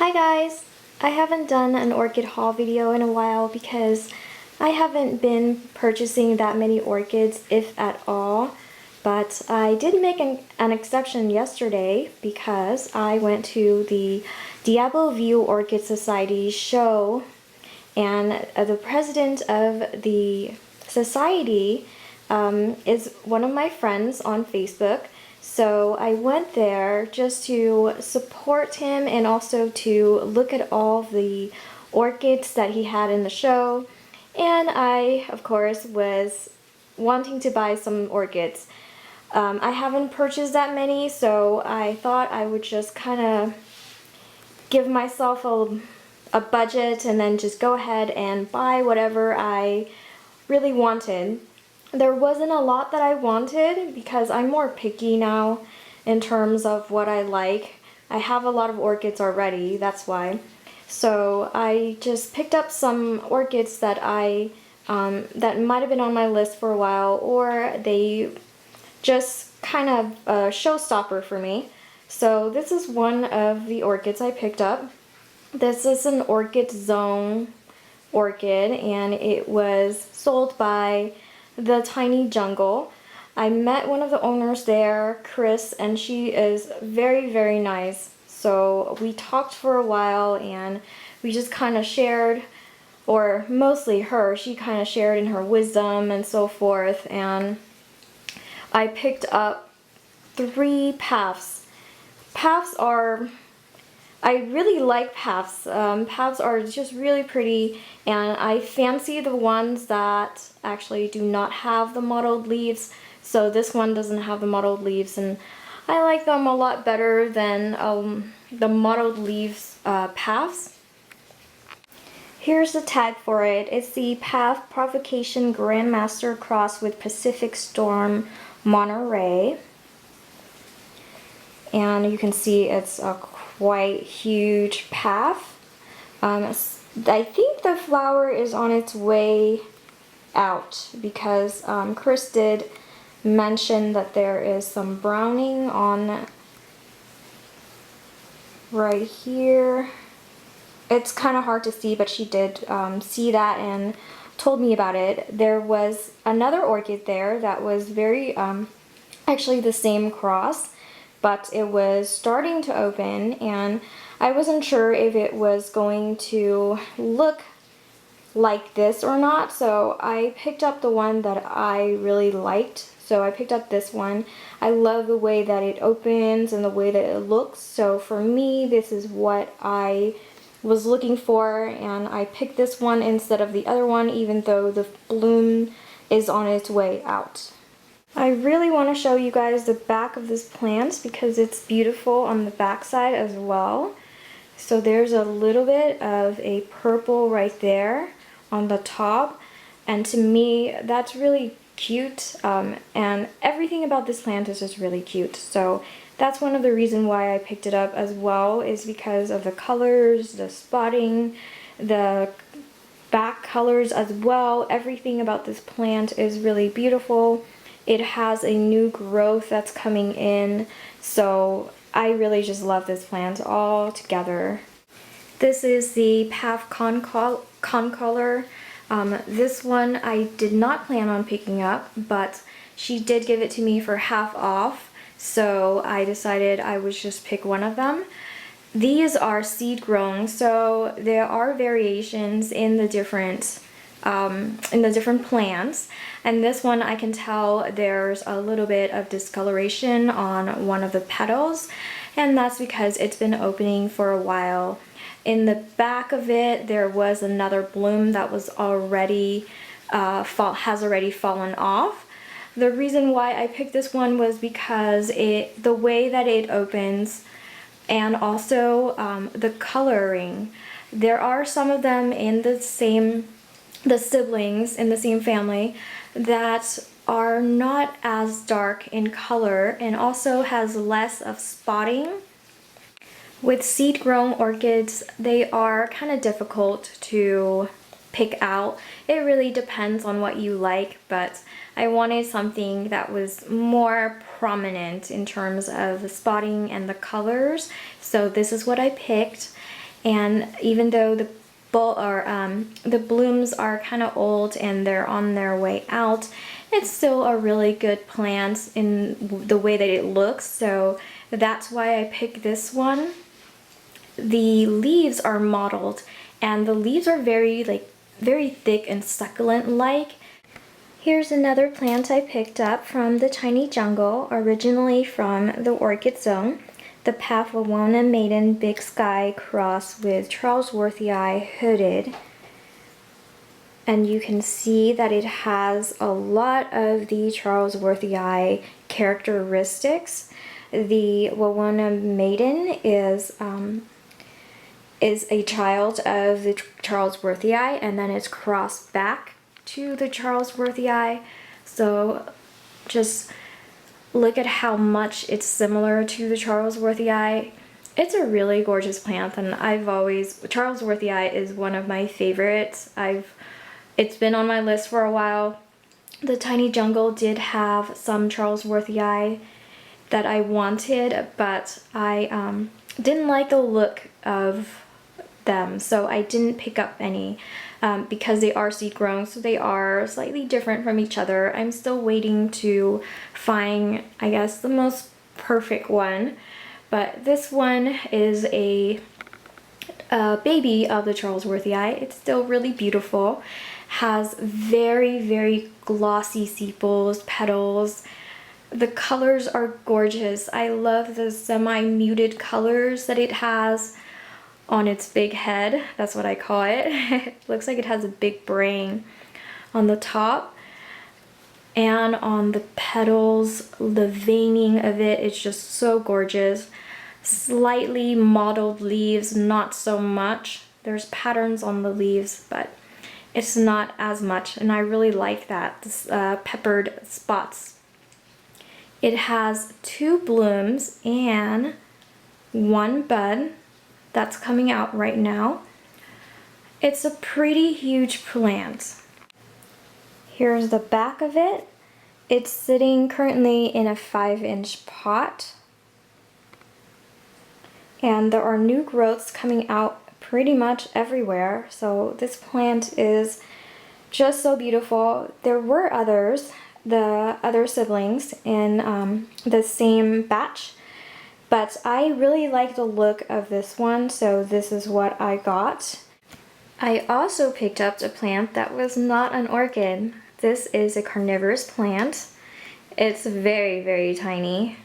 Hi guys! I haven't done an orchid haul video in a while because I haven't been purchasing that many orchids, if at all. But I did make an exception yesterday because I went to the DVOS Orchid Society show, and the president of the society is one of my friends on Facebook. So I went there just to support him and also to look at all the orchids that he had in the show. And I, of course, was wanting to buy some orchids. I haven't purchased that many, so I thought I would just kind of give myself a budget and then just go ahead and buy whatever I really wanted. There wasn't a lot that I wanted because I'm more picky now in terms of what I like. I have a lot of orchids already, that's why. So I just picked up some orchids that that might have been on my list for a while, or they just kind of a showstopper for me. So this is one of the orchids I picked up. This is an Orchid Zone orchid, and it was sold by The Tiny Jungle. I met one of the owners there, Chris, and she is very, very nice. So we talked for a while and we just kind of shared, or mostly her, she kind of shared in her wisdom and so forth, and I picked up 3 paphs. Paphs are, I really like paphs. Paphs are just really pretty, and I fancy the ones that actually do not have the mottled leaves. So this one doesn't have the mottled leaves, and I like them a lot better than the mottled leaves paphs. Here's the tag for it. It's the Paph Provocation Grandmaster cross with Pacific Storm Monterey. And you can see it's a quite huge paph. I think the flower is on its way out because Chris did mention that there is some browning on right here. It's kind of hard to see, but she did see that and told me about it. There was another orchid there that was very actually the same cross, but it was starting to open, and I wasn't sure if it was going to look like this or not, so I picked up the one that I really liked. So I picked up this one. I love the way that it opens and the way that it looks, so for me this is what I was looking for, and I picked this one instead of the other one, even though the bloom is on its way out. I really want to show you guys the back of this plant because it's beautiful on the back side as well. So there's a little bit of a purple right there on the top, and to me that's really cute, and everything about this plant is just really cute. So that's one of the reasons why I picked it up as well, is because of the colors, the spotting, the back colors as well. Everything about this plant is really beautiful. It has a new growth that's coming in, so I really just love this plant all together. This is the paph concolor. This one I did not plan on picking up, but she did give it to me for half off, so I decided I would just pick one of them. These are seed grown, so there are variations in the different plants, and this one I can tell there's a little bit of discoloration on one of the petals, and that's because it's been opening for a while. In the back of it there was another bloom that was already has already fallen off. The reason why I picked this one was because the way that it opens, and also the coloring. There are some of them in the siblings in the same family that are not as dark in color and also has less of spotting. With seed-grown orchids, they are kind of difficult to pick out. It really depends on what you like, but I wanted something that was more prominent in terms of the spotting and the colors, so this is what I picked. And even though the the blooms are kind of old and they're on their way out, it's still a really good plant in the way that it looks, so that's why I picked this one. The leaves are mottled, and the leaves are very thick and succulent like. Here's another plant I picked up from the Tiny Jungle, originally from the Orchid Zone. The paph Maiden Big Sky cross with Charlesworthii hooded. And you can see that it has a lot of the Charlesworthii characteristics. The Wawona Maiden is a child of the Charlesworthii, and then it's crossed back to the Charlesworthii. So just look at how much it's similar to the Charlesworthii. It's a really gorgeous plant, and Charlesworthii is one of my favorites. It's been on my list for a while. The Tiny Jungle did have some Charlesworthii that I wanted, but I didn't like the look of them, so I didn't pick up any because they are seed grown, so they are slightly different from each other. I'm still waiting to find, I guess, the most perfect one, but this one is a baby of the Charlesworthii. It's still really beautiful, has very glossy sepals, petals. The colors are gorgeous. I love the semi-muted colors that it has on its big head. That's what I call it. It looks like it has a big brain on the top. And on the petals, the veining of it is just so gorgeous. Slightly mottled leaves, not so much. There's patterns on the leaves, but it's not as much, and I really like that, this peppered spots. It has 2 blooms and 1 bud that's coming out right now. It's a pretty huge plant. Here's the back of it. It's sitting currently in a 5-inch pot. And there are new growths coming out pretty much everywhere. So this plant is just so beautiful. There were others, the other siblings in the same batch, but I really like the look of this one, so this is what I got. I also picked up a plant that was not an orchid. This is a carnivorous plant. It's very tiny,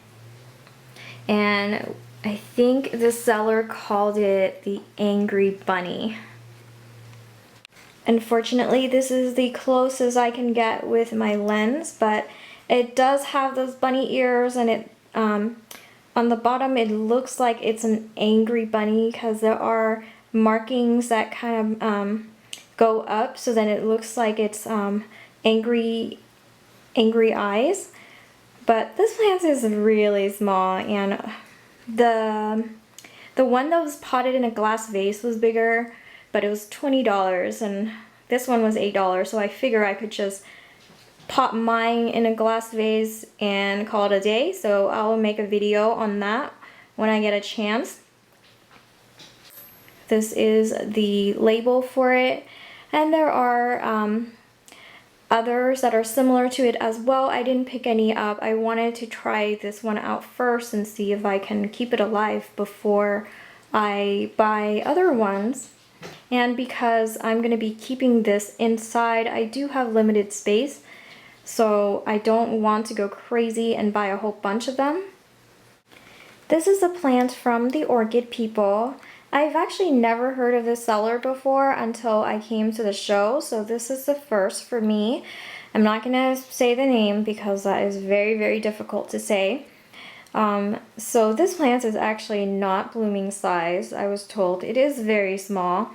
and I think the seller called it the Angry Bunny. Unfortunately, this is the closest I can get with my lens, but it does have those bunny ears, and it on the bottom it looks like it's an angry bunny because there are markings that kind of go up, so then it looks like it's angry eyes. But this plant is really small, and the one that was potted in a glass vase was bigger, but it was $20, and this one was $8, so I figure I could just pot mine in a glass vase and call it a day. So I'll make a video on that when I get a chance. This is the label for it, and there are others that are similar to it as well. I didn't pick any up. I wanted to try this one out first and see if I can keep it alive before I buy other ones. And because I'm going to be keeping this inside, I do have limited space, so I don't want to go crazy and buy a whole bunch of them. This is a plant from the Orchid people. I've actually never heard of this seller before until I came to the show, so this is the first for me. I'm not going to say the name because that is very difficult to say. So this plant is actually not blooming size, I was told. It is very small.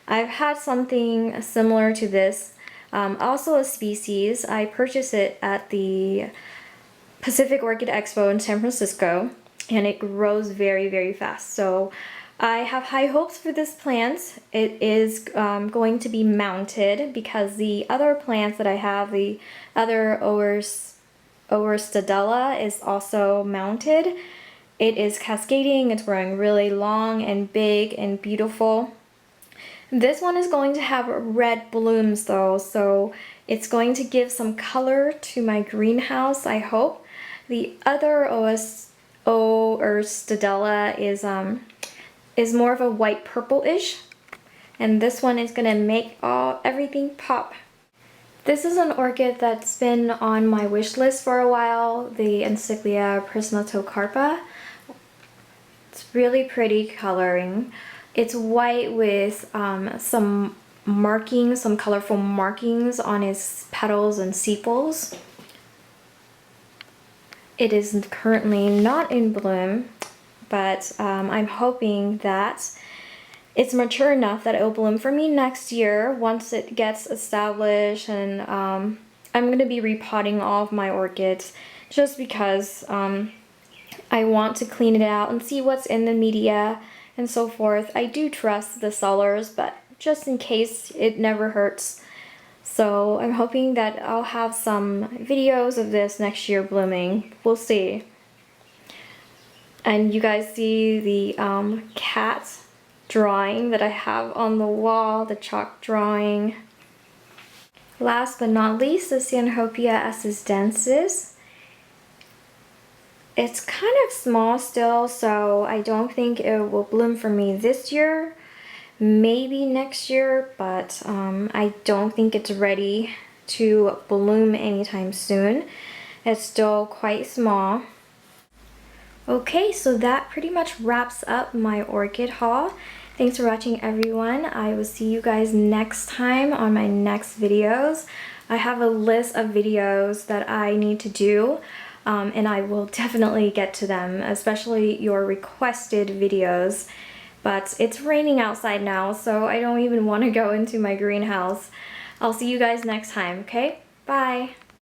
I've had something similar to this, also a species. I purchased it at the Pacific Orchid Expo in San Francisco, and it grows very fast. So I have high hopes for this plant. It is going to be mounted because the other plants that I have, the other Orchidella, is also mounted. It is cascading, it's growing really long and big and beautiful. This one is going to have red blooms though, so it's going to give some color to my greenhouse, I hope. The other or Stadella is more of a white purple-ish, and this one is gonna make everything pop. This is an orchid that's been on my wish list for a while, the Encyclia prismatocarpa. It's really pretty coloring. It's white with some markings, some colorful markings on its petals and sepals. It is currently not in bloom, but I'm hoping that it's mature enough that it will bloom for me next year once it gets established, and I'm going to be repotting all of my orchids just because I want to clean it out and see what's in the media and so forth. I do trust the sellers, but just in case, it never hurts. So I'm hoping that I'll have some videos of this next year blooming. We'll see. And you guys see the cat drawing that I have on the wall, the chalk drawing. Last but not least, the Cyanhopia assistensis. It's kind of small still, so I don't think it will bloom for me this year. Maybe next year, but I don't think it's ready to bloom anytime soon. It's still quite small. Okay, so that pretty much wraps up my orchid haul. Thanks for watching, everyone. I will see you guys next time on my next videos. I have a list of videos that I need to do. And I will definitely get to them, especially your requested videos. But it's raining outside now, so I don't even want to go into my greenhouse. I'll see you guys next time, okay? Bye!